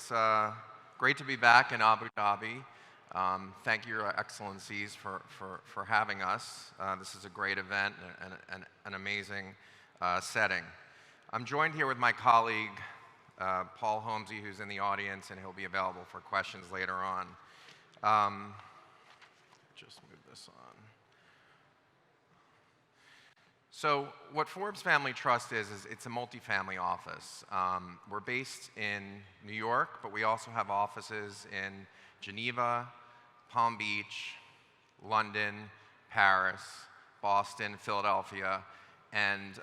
It's great to be back in Abu Dhabi. Thank you, Your Excellencies, for having us. This is a great event and an amazing setting. I'm joined here with my colleague, Paul Holmesy, who's in the audience, and he'll be available for questions later on. Just move this on. So what Forbes Family Trust is it's a multifamily office. We're based in New York, but we also have offices in Geneva, Palm Beach, London, Paris, Boston, Philadelphia. And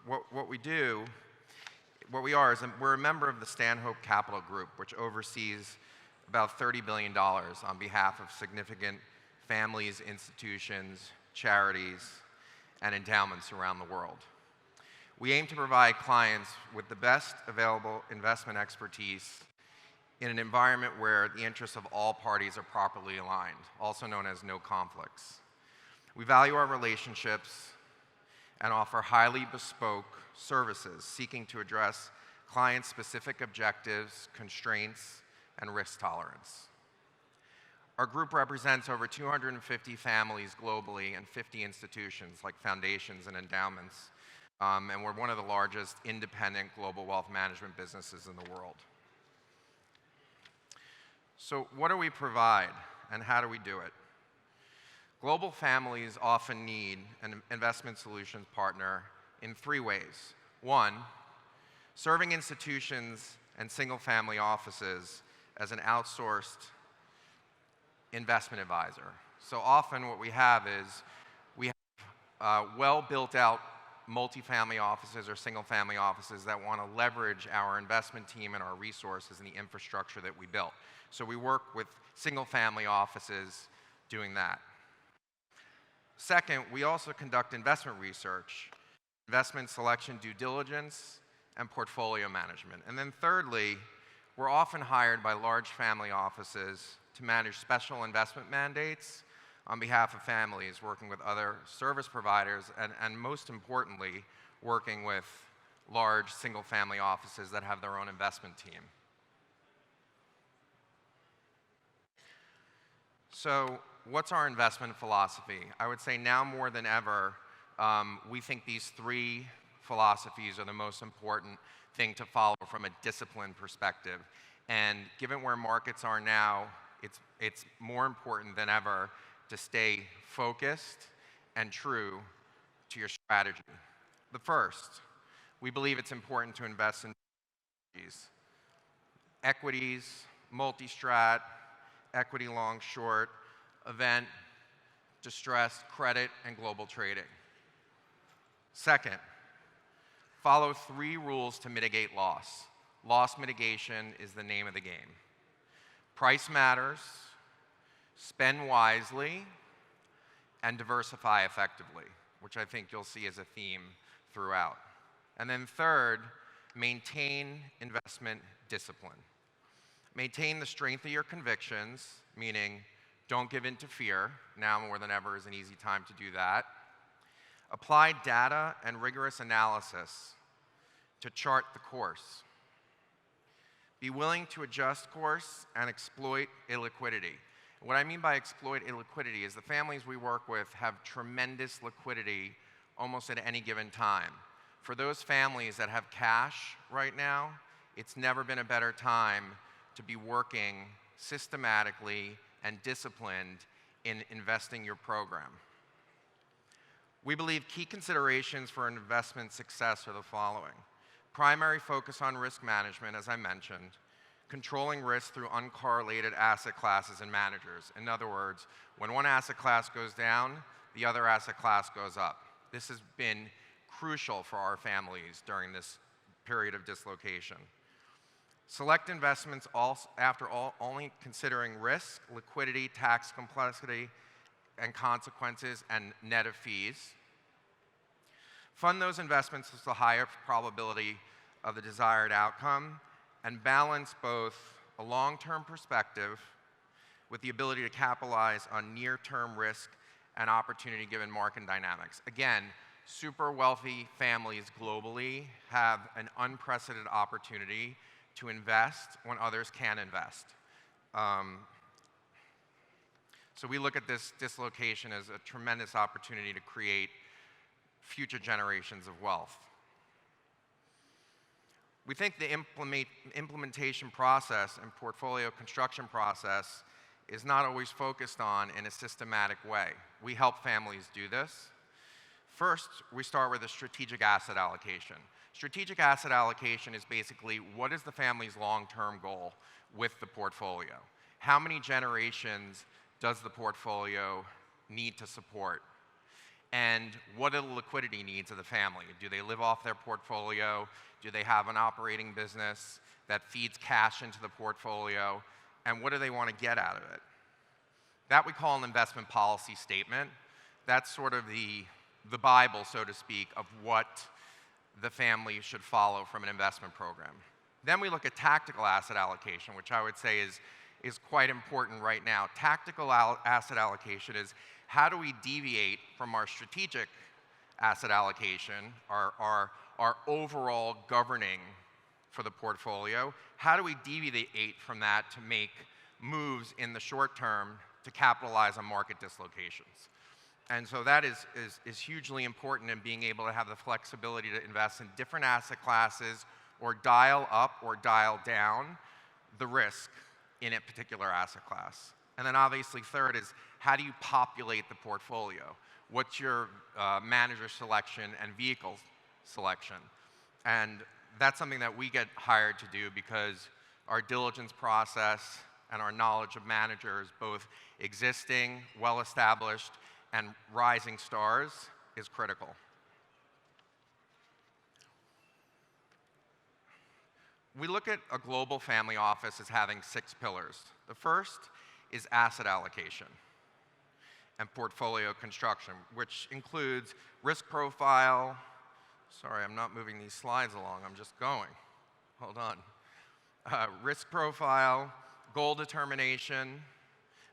what we are is we're a member of the Stanhope Capital Group, which oversees about $30 billion on behalf of significant families, institutions, charities, and endowments around the world. We aim to provide clients with the best available investment expertise in an environment where the interests of all parties are properly aligned, also known as no conflicts. We value our relationships and offer highly bespoke services seeking to address client-specific objectives, constraints, and risk tolerance. Our group represents over 250 families globally and 50 institutions like foundations and endowments, and we're one of the largest independent global wealth management businesses in the world. So what do we provide, and how do we do it? Global families often need an investment solutions partner in three ways. One, serving institutions and single-family offices as an outsourced investment advisor. So often what we have is we have well-built-out multifamily offices or single-family offices that want to leverage our investment team and our resources and the infrastructure that we built. So we work with single-family offices doing that. Second, we also conduct investment research, investment selection due diligence, and portfolio management. And then thirdly, we're often hired by large family offices to manage special investment mandates on behalf of families, working with other service providers, and most importantly, working with large single-family offices that have their own investment team. So what's our investment philosophy? I would say now more than ever, we think these three philosophies are the most important thing to follow from a discipline perspective. And given where markets are now, it's more important than ever to stay focused and true to your strategy. The first, we believe it's important to invest in equities, multi-strat, equity long short, event, distressed credit, and global trading. Second, follow three rules to mitigate loss. Loss mitigation is the name of the game. Price matters, spend wisely, and diversify effectively, which I think you'll see as a theme throughout. And then third, maintain investment discipline. Maintain the strength of your convictions, meaning don't give in to fear. Now more than ever is an easy time to do that. Apply data and rigorous analysis to chart the course. Be willing to adjust course and exploit illiquidity. What I mean by exploit illiquidity is the families we work with have tremendous liquidity almost at any given time. For those families that have cash right now, it's never been a better time to be working systematically and disciplined in investing your program. We believe key considerations for investment success are the following. Primary focus on risk management, as I mentioned, controlling risk through uncorrelated asset classes and managers. In other words, when one asset class goes down, the other asset class goes up. This has been crucial for our families during this period of dislocation. Select investments only considering risk, liquidity, tax complexity, and consequences, and net of fees. Fund those investments with the higher probability of the desired outcome, and balance both a long-term perspective with the ability to capitalize on near-term risk and opportunity given market dynamics. Again, super wealthy families globally have an unprecedented opportunity to invest when others can't invest. So we look at this dislocation as a tremendous opportunity to create future generations of wealth. We think the implementation process and portfolio construction process is not always focused on in a systematic way. We help families do this. First, we start with a strategic asset allocation. Strategic asset allocation is basically what is the family's long-term goal with the portfolio? How many generations does the portfolio need to support? And what are the liquidity needs of the family? Do they live off their portfolio? Do they have an operating business that feeds cash into the portfolio? And what do they want to get out of it? That we call an investment policy statement. That's sort of the Bible, so to speak, of what the family should follow from an investment program. Then we look at tactical asset allocation, which I would say is quite important right now. Tactical asset allocation is how do we deviate from our strategic asset allocation, our overall governing for the portfolio? How do we deviate from that to make moves in the short term to capitalize on market dislocations? And so that is hugely important in being able to have the flexibility to invest in different asset classes or dial up or dial down the risk in a particular asset class. And then obviously third is how do you populate the portfolio? What's your manager selection and vehicle selection? And that's something that we get hired to do because our diligence process and our knowledge of managers, both existing, well-established, and rising stars, is critical. We look at a global family office as having 6 pillars. The first is asset allocation and portfolio construction, which includes risk profile. Sorry, I'm not moving these slides along, I'm just going. Hold on. Risk profile, goal determination,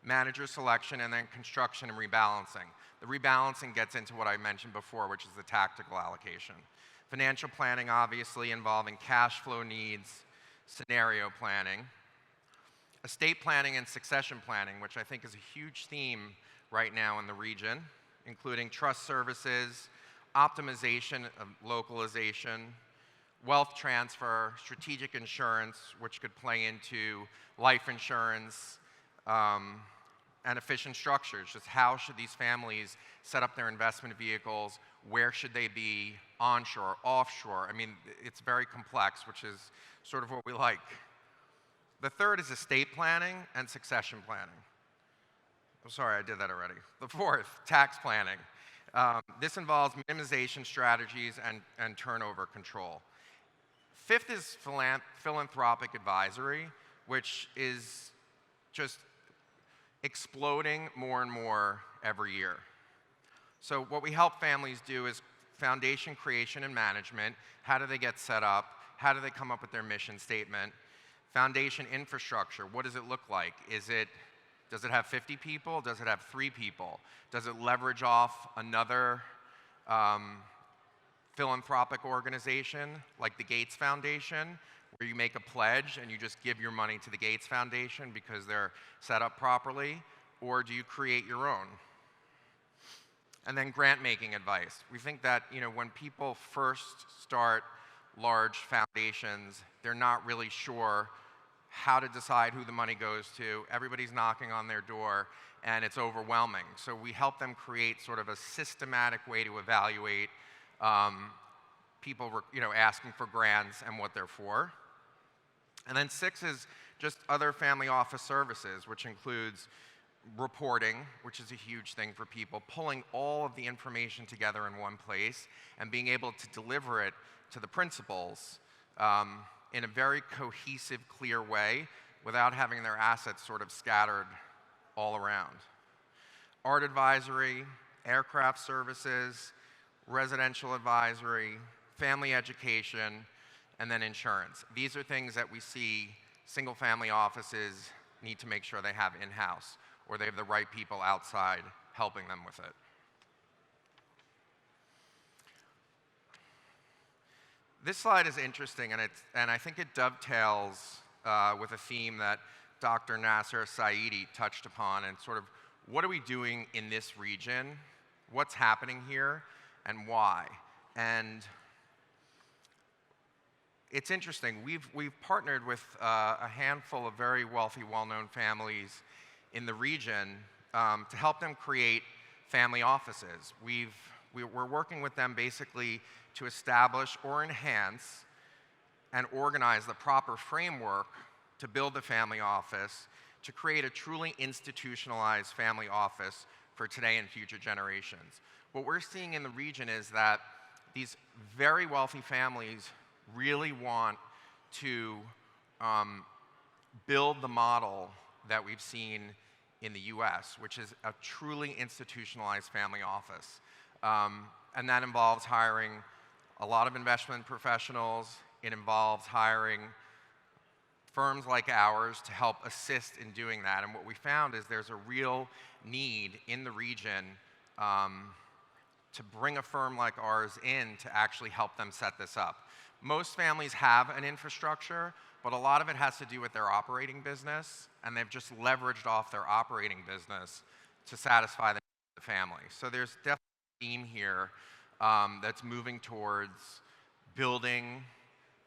manager selection, and then construction and rebalancing. The rebalancing gets into what I mentioned before, which is the tactical allocation. Financial planning, obviously, involving cash flow needs, scenario planning. Estate planning and succession planning, which I think is a huge theme right now in the region, including trust services, optimization of localization, wealth transfer, strategic insurance, which could play into life insurance, and efficient structures. Just how should these families set up their investment vehicles? Where should they be? Onshore, offshore? I mean, it's very complex, which is sort of what we like. The third is estate planning and succession planning. I'm sorry, I did that already. The fourth, tax planning. This involves minimization strategies and turnover control. Fifth is philanthropic advisory, which is just exploding more and more every year. So what we help families do is foundation creation and management. How do they get set up? How do they come up with their mission statement? Foundation infrastructure, what does it look like? Does it have 50 people? Does it have 3 people? Does it leverage off another philanthropic organization like the Gates Foundation, where you make a pledge and you just give your money to the Gates Foundation because they're set up properly? Or do you create your own? And then grant-making advice. We think that when people first start large foundations, they're not really sure how to decide who the money goes to. Everybody's knocking on their door, and it's overwhelming. So we help them create sort of a systematic way to evaluate people asking for grants and what they're for. And then 6 is just other family office services, which includes reporting, which is a huge thing for people, pulling all of the information together in one place and being able to deliver it to the principals in a very cohesive, clear way without having their assets sort of scattered all around. Art advisory, aircraft services, residential advisory, family education, and then insurance. These are things that we see single-family offices need to make sure they have in-house, or they have the right people outside helping them with it. This slide is interesting, and I think it dovetails with a theme that Dr. Nasser Saidi touched upon, and sort of what are we doing in this region, what's happening here, and why. And it's interesting. We've partnered with a handful of very wealthy, well-known families in the region to help them create family offices. We're working with them basically to establish or enhance and organize the proper framework to build the family office, to create a truly institutionalized family office for today and future generations. What we're seeing in the region is that these very wealthy families really want to build the model that we've seen in the US, which is a truly institutionalized family office. And that involves hiring a lot of investment professionals. It involves hiring firms like ours to help assist in doing that. And what we found is there's a real need in the region to bring a firm like ours in to actually help them set this up. Most families have an infrastructure, but a lot of it has to do with their operating business, and they've just leveraged off their operating business to satisfy the needs of the family. So there's definitely a theme here that's moving towards building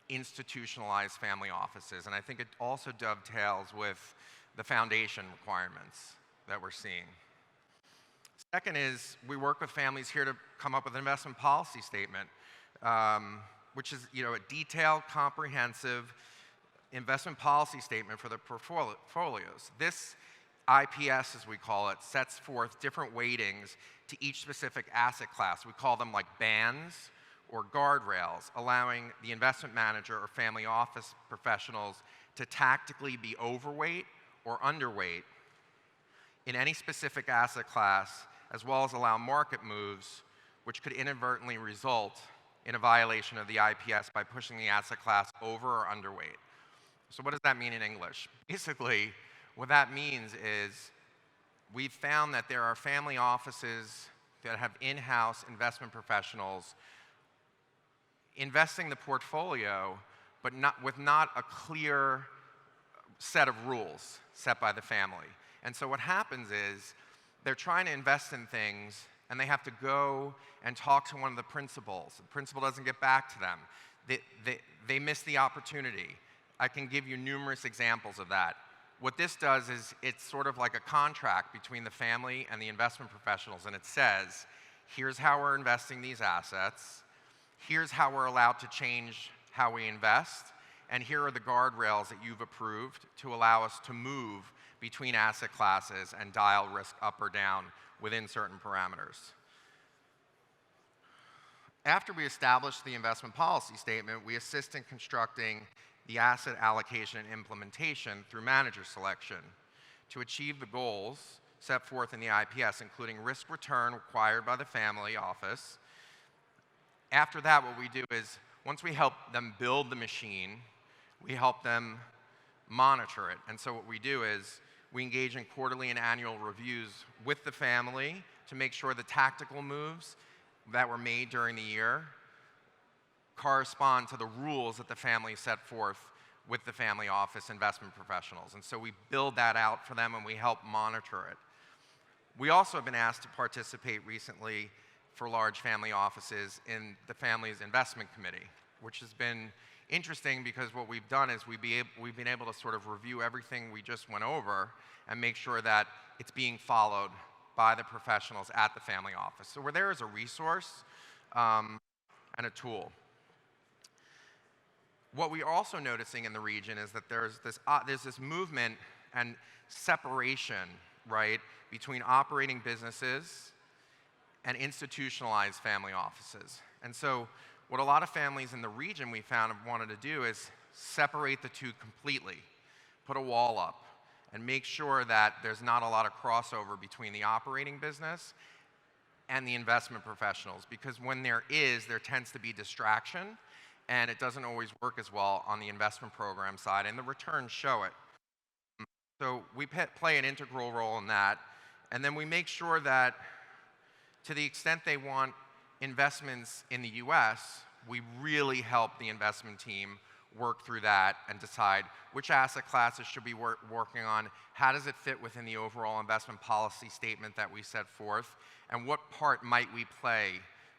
institutionalized family offices, and I think it also dovetails with the foundation requirements that we're seeing. Second is we work with families here to come up with an investment policy statement, which is a detailed, comprehensive investment policy statement for the portfolios. This IPS, as we call it, sets forth different weightings to each specific asset class. We call them like bands or guardrails, allowing the investment manager or family office professionals to tactically be overweight or underweight in any specific asset class, as well as allow market moves, which could inadvertently result in a violation of the IPS by pushing the asset class over or underweight. So what does that mean in English? Basically, what that means is we've found that there are family offices that have in-house investment professionals investing the portfolio, but with not a clear set of rules set by the family. And so what happens is they're trying to invest in things, and they have to go and talk to one of the principals. The principal doesn't get back to them. They miss the opportunity. I can give you numerous examples of that. What this does is it's sort of like a contract between the family and the investment professionals, and it says, here's how we're investing these assets, here's how we're allowed to change how we invest, and here are the guardrails that you've approved to allow us to move between asset classes and dial risk up or down within certain parameters. After we establish the investment policy statement, we assist in constructing the asset allocation and implementation through manager selection to achieve the goals set forth in the IPS, including risk return required by the family office. After that, what we do is, once we help them build the machine, we help them monitor it. And so what we do is we engage in quarterly and annual reviews with the family to make sure the tactical moves that were made during the year correspond to the rules that the family set forth with the family office investment professionals. And so we build that out for them, and we help monitor it. We also have been asked to participate recently for large family offices in the family's investment committee, which has been interesting because what we've done is we've been able to sort of review everything we just went over and make sure that it's being followed by the professionals at the family office. So we're there as a resource and a tool. What we're also noticing in the region is that there's this movement and separation, right, between operating businesses and institutionalized family offices. And so what a lot of families in the region we found have wanted to do is separate the two completely, put a wall up, and make sure that there's not a lot of crossover between the operating business and the investment professionals. Because when there tends to be distraction, and it doesn't always work as well on the investment program side, and the returns show it. So we play an integral role in that, and then we make sure that to the extent they want investments in the US, we really help the investment team work through that and decide which asset classes should be working on, how does it fit within the overall investment policy statement that we set forth, and what part might we play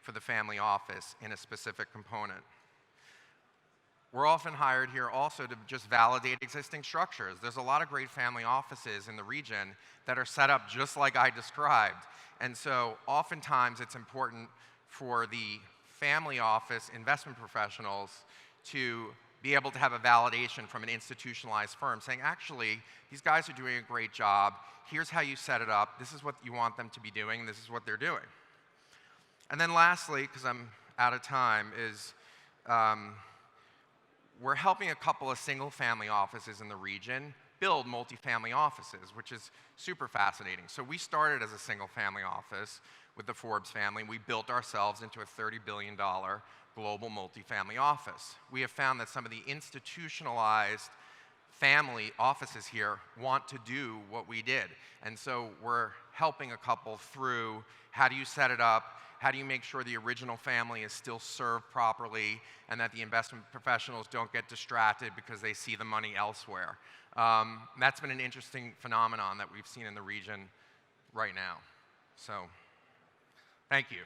for the family office in a specific component. We're often hired here also to just validate existing structures. There's a lot of great family offices in the region that are set up just like I described. And so oftentimes it's important for the family office investment professionals to be able to have a validation from an institutionalized firm saying, actually, these guys are doing a great job. Here's how you set it up. This is what you want them to be doing. This is what they're doing. And then lastly, because I'm out of time, is we're helping a couple of single-family offices in the region build multifamily offices, which is super fascinating. So we started as a single-family office with the Forbes family. We built ourselves into a $30 billion global multifamily office. We have found that some of the institutionalized family offices here want to do what we did. And so we're helping a couple through how do you set it up, how do you make sure the original family is still served properly, and that the investment professionals don't get distracted because they see the money elsewhere. That's been an interesting phenomenon that we've seen in the region right now. So, thank you.